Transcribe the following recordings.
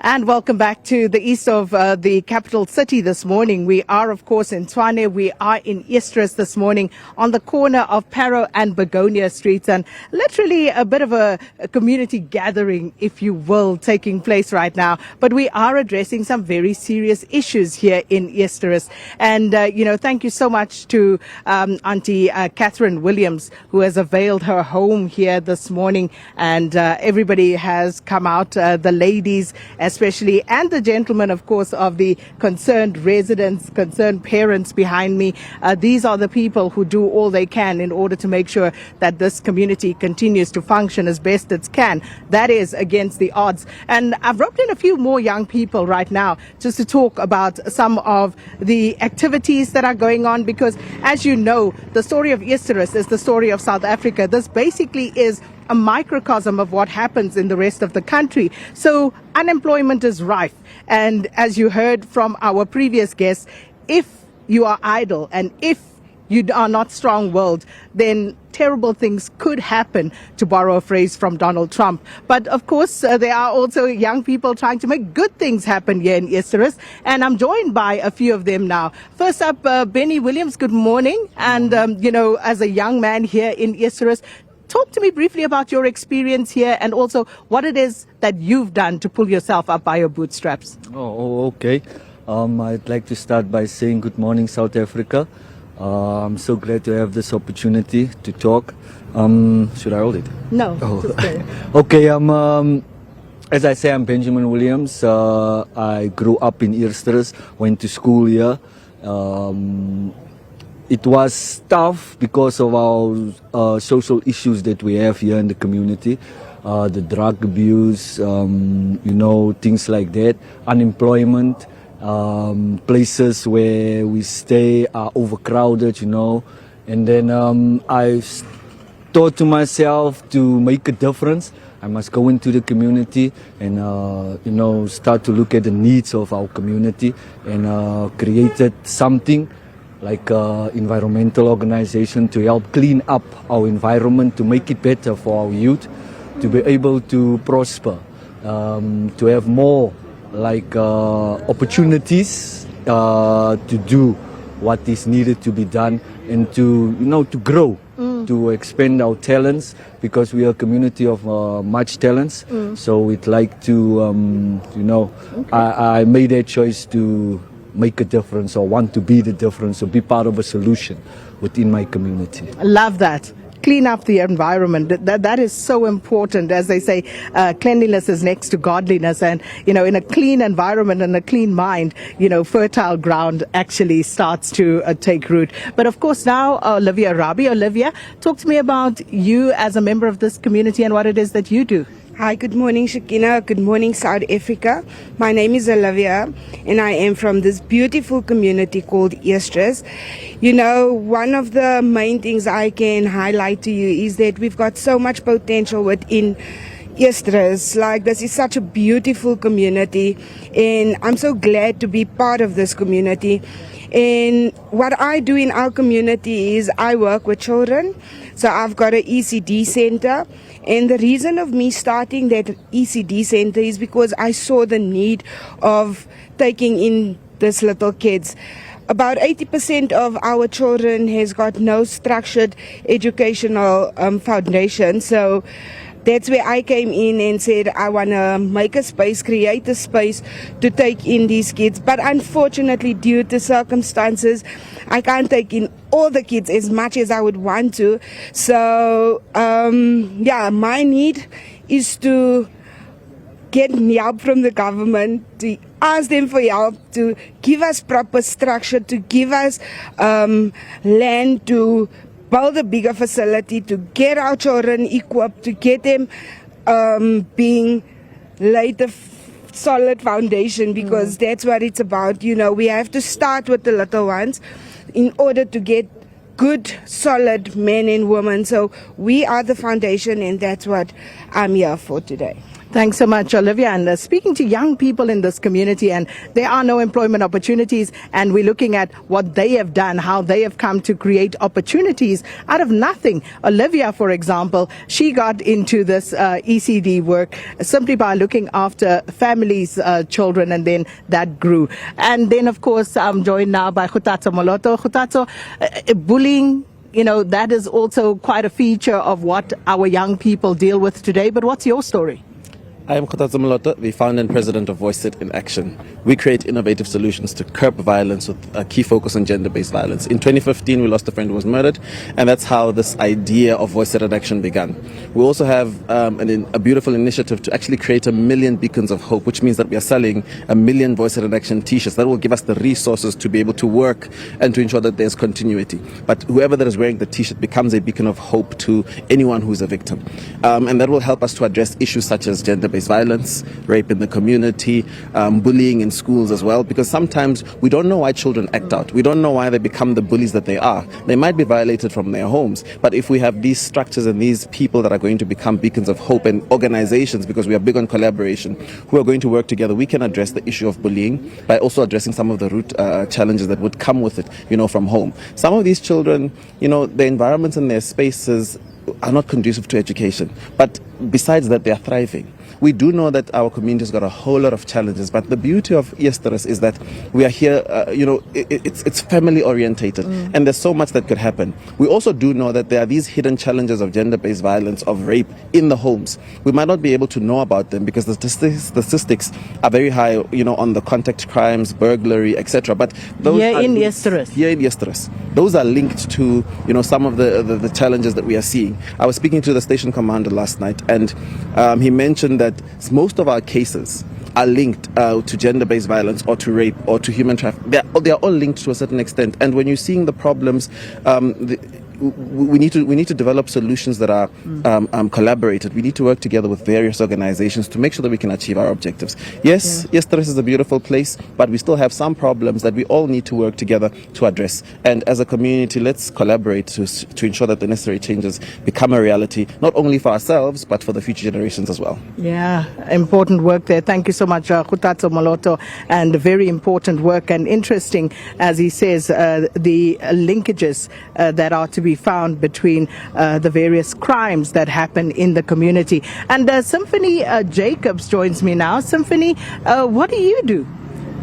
And welcome back to the east of the capital city this morning. We are, of course, in Tshwane. We are in Eersterust this morning on the corner of Parow and Begonia Streets, and literally a bit of a community gathering, if you will, taking place right now. But we are addressing some very serious issues here in Eersterust. And, thank you so much to Auntie Catherine Williams, who has availed her home here this morning. And everybody has come out, the ladies especially, and the gentlemen, of course, of the concerned residents, concerned parents behind me. These are the people who do all they can in order to make sure that this community continues to function as best it can. That is against the odds. And I've roped in a few more young people right now just to talk about some of the activities that are going on, because as you know, the story of Eersterust is the story of South Africa. This basically is a microcosm of what happens in the rest of the country. So unemployment is rife. And as you heard from our previous guests, if you are idle and if you are not strong-willed, then terrible things could happen, to borrow a phrase from Donald Trump. But of course, there are also young people trying to make good things happen here in Eersterust, and I'm joined by a few of them now. First up, Benny Williams, good morning. And, as a young man here in Eersterust, talk to me briefly about your experience here and also what it is that you've done to pull yourself up by your bootstraps. Okay. I'd like to start by saying good morning, South Africa. I'm so glad to have this opportunity to talk. Should I hold it? No. Okay. As I say, I'm Benjamin Williams. I grew up in Eersterust, went to school here. It was tough because of our social issues that we have here in the community. The drug abuse, things like that, unemployment. Places where we stay are overcrowded, and then I thought to myself, to make a difference, I must go into the community and start to look at the needs of our community, and created something like an environmental organization to help clean up our environment, to make it better for our youth, to be able to prosper, to have more opportunities to do what is needed to be done, and to grow, to expand our talents, because we are a community of much talents. So we'd like to, I made that choice to make a difference, or want to be the difference, or be part of a solution within my community. I love that. Clean up the environment. That is so important. As they say, cleanliness is next to godliness. And, in a clean environment and a clean mind, fertile ground actually starts to take root. But of course now, Olivia Rabie. Olivia, talk to me about you as a member of this community and what it is that you do. Hi, good morning, Shakina. Good morning, South Africa. My name is Olivia, and I am from this beautiful community called Eersterust. One of the main things I can highlight to you is that we've got so much potential within Eersterust. This is such a beautiful community, and I'm so glad to be part of this community. And what I do in our community is I work with children. So I've got an ECD center. And the reason of me starting that ECD center is because I saw the need of taking in these little kids. About 80% of our children has got no structured educational foundation. So that's where I came in and said, I want to make a space, create a space to take in these kids. But unfortunately, due to circumstances, I can't take in all the kids as much as I would want to. So, my need is to get help from the government, to ask them for help, to give us proper structure, to give us land to build a bigger facility, to get our children equipped, to get them being laid a solid foundation, because that's what it's about. We have to start with the little ones in order to get good, solid men and women. So we are the foundation, and that's what I'm here for today. Thanks so much, Olivia. And speaking to young people in this community, and there are no employment opportunities, and we're looking at what they have done, how they have come to create opportunities out of nothing. Olivia, for example, she got into this ECD work simply by looking after families' children, and then that grew. And then, of course, I'm joined now by Kgothatso Moloto. Kgothatso, bullying, that is also quite a feature of what our young people deal with today. But what's your story? I am Kgothatso Moloto, the founder and president of Voice It in Action. We create innovative solutions to curb violence with a key focus on gender-based violence. In 2015, we lost a friend who was murdered, and that's how this idea of Voice It in Action began. We also have a beautiful initiative to actually create 1 million beacons of hope, which means that we are selling 1 million Voice It in Action t-shirts. That will give us the resources to be able to work and to ensure that there's continuity. But whoever that is wearing the t-shirt becomes a beacon of hope to anyone who is a victim. And that will help us to address issues such as gender-based violence, rape in the community, bullying in schools as well, because sometimes we don't know why children act out. We don't know why they become the bullies that they are. They might be violated from their homes, but if we have these structures and these people that are going to become beacons of hope and organizations, because we are big on collaboration, who are going to work together, we can address the issue of bullying by also addressing some of the root challenges that would come with it, from home. Some of these children, the environments and their spaces are not conducive to education, but besides that, they are thriving. We do know that our community's got a whole lot of challenges, but the beauty of Eersterust is that we are here, it's family orientated, and there's so much that could happen. We also do know that there are these hidden challenges of gender-based violence, of rape in the homes. We might not be able to know about them because the statistics are very high, on the contact crimes, burglary, etc. But those Here in Eersterust, those are linked to, some of the challenges that we are seeing. I was speaking to the station commander last night, and he mentioned that most of our cases are linked to gender-based violence or to rape or to human trafficking. They are all linked to a certain extent. And when you're seeing the problems, we need to develop solutions that are collaborated. We need to work together with various organizations to make sure that we can achieve our objectives. Yes, Eersterust is a beautiful place, but we still have some problems that we all need to work together to address. And as a community, let's collaborate to ensure that the necessary changes become a reality, not only for ourselves, but for the future generations as well. Yeah, important work there. Thank you so much, Kgothatso Moloto, and very important work and interesting, as he says, the linkages that are to be found between the various crimes that happen in the community. And Symphony Jacobs joins me now. Symphony, what do you do?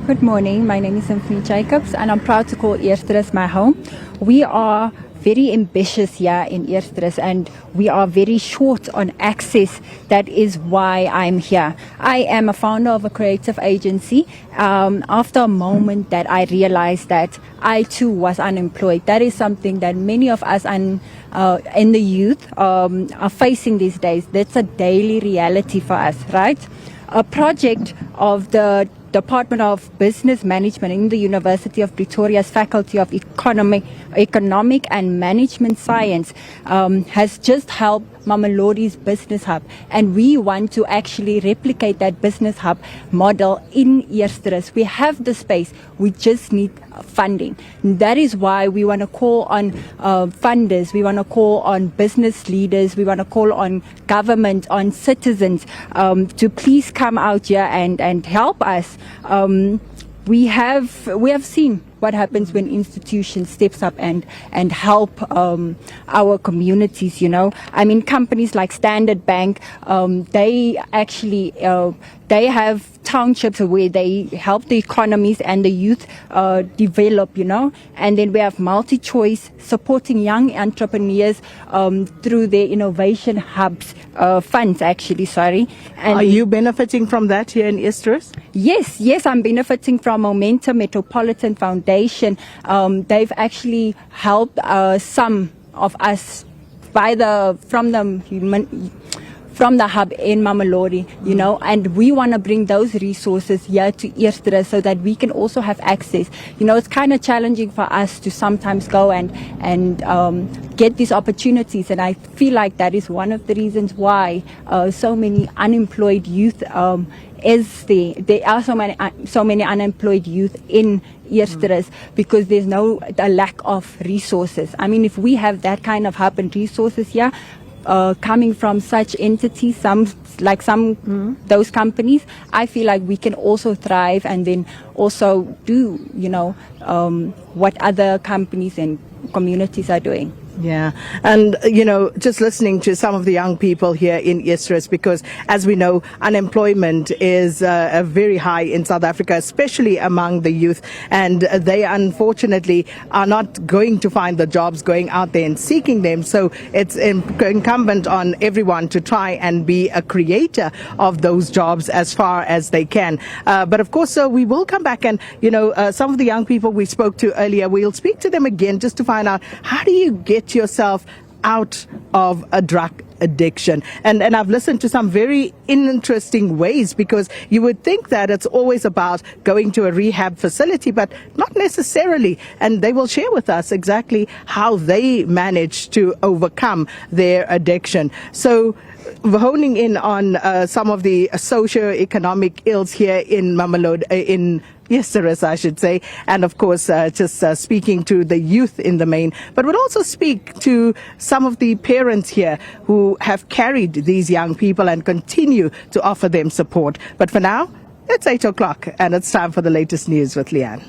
Good morning. My name is Symphony Jacobs, and I'm proud to call Eersterust my home. We are very ambitious here in Eersterust, and we are very short on access. That is why I'm here. I am a founder of a creative agency. After a moment that I realized that I too was unemployed. That is something that many of us in the youth are facing these days. That's a daily reality for us, right? A project of the Department of Business Management in the University of Pretoria's Faculty of Economic and Management Science has just helped Mamelodi's Business Hub, and we want to actually replicate that Business Hub model in Eersterust. We have the space, we just need funding. That is why we want to call on funders, we want to call on business leaders, we want to call on government, on citizens to please come out here and help us. We have seen what happens when institutions steps up and help our communities, I mean, companies like Standard Bank, they actually they have townships where they help the economies and the youth develop, and then we have MultiChoice supporting young entrepreneurs through their innovation hubs funds, actually, sorry. And are you benefiting from that here in Eersterust? Yes, I'm benefiting from Momentum Metropolitan Foundation. They've actually helped some of us from the hub in Mamelodi, and we want to bring those resources here to Eersterust so that we can also have access. It's kind of challenging for us to sometimes go and get these opportunities, and I feel like that is one of the reasons why so many unemployed youth is there. There are so many unemployed youth in Eersterust because there's a lack of resources. I mean, if we have that kind of hub and resources here, coming from such entities, those companies, I feel like we can also thrive and then also do, what other companies and communities are doing. Yeah, and just listening to some of the young people here in Eersterust, because as we know, unemployment is very high in South Africa, especially among the youth, and they unfortunately are not going to find the jobs, going out there and seeking them. So it's incumbent on everyone to try and be a creator of those jobs as far as they can. But of course, we will come back and, some of the young people we spoke to earlier, we'll speak to them again just to find out, how do you get yourself out of a drug addiction? And I've listened to some very interesting ways, because you would think that it's always about going to a rehab facility, but not necessarily. And they will share with us exactly how they manage to overcome their addiction. So honing in on some of the socio-economic ills here in Moloto, in Eersterust, I should say, and of course just speaking to the youth in the main, but would also speak to some of the parents here who have carried these young people and continue to offer them support. But for now, it's 8 o'clock and it's time for the latest news with Leanne.